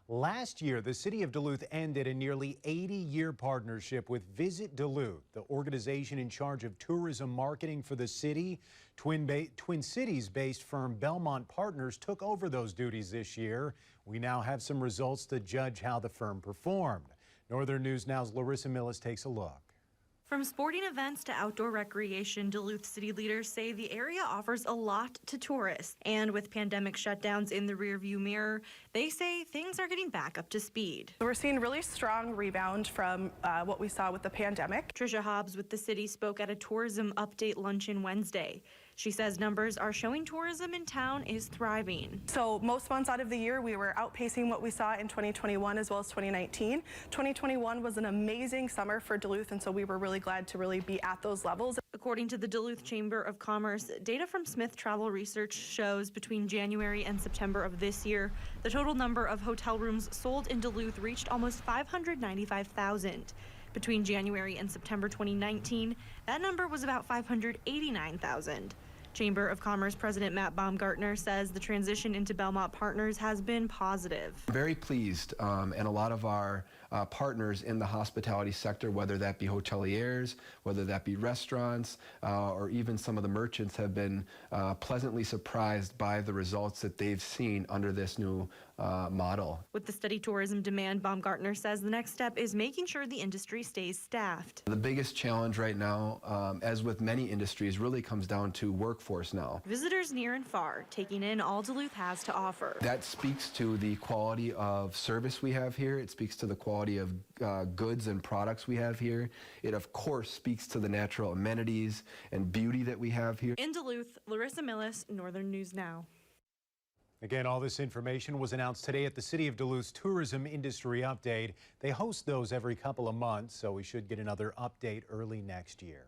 Last year, the City of Duluth ended a nearly 80-year partnership with Visit Duluth, the organization in charge of tourism marketing for the city. Twin Cities-based firm Bellmont Partners took over those duties this year. We now have some results to judge how the firm performed. Northern News Now's Larissa Millis takes a look. From sporting events to outdoor recreation, Duluth city leaders say the area offers a lot to tourists. And with pandemic shutdowns in the rearview mirror, they say things are getting back up to speed. We're seeing really strong rebound from what we saw with the pandemic. Tricia Hobbs with the city spoke at a tourism update luncheon Wednesday. She says numbers are showing tourism in town is thriving. So most months out of the year, we were outpacing what we saw in 2021 as well as 2019. 2021 was an amazing summer for Duluth, and so we were really glad to really be at those levels. According to the Duluth Chamber of Commerce, data from Smith Travel Research shows between January and September of this year, the total number of hotel rooms sold in Duluth reached almost 595,000. Between January and September 2019, that number was about 589,000. Chamber of Commerce President Matt Baumgartner says the transition into Bellmont Partners has been positive. Very pleased, and a lot of our partners in the hospitality sector, whether that be hoteliers, whether that be restaurants, or even some of the merchants have been pleasantly surprised by the results that they've seen under this new model. With the steady tourism demand, Baumgartner says the next step is making sure the industry stays staffed. The biggest challenge right now, as with many industries, really comes down to workforce now. Visitors near and far taking in all Duluth has to offer. That speaks to the quality of service we have here. It speaks to the quality of goods and products we have here. It, of course, speaks to the natural amenities and beauty that we have here. In Duluth, Larissa Millis, Northern News Now. Again, all this information was announced today at the City of Duluth's Tourism Industry Update. They host those every couple of months, so we should get another update early next year.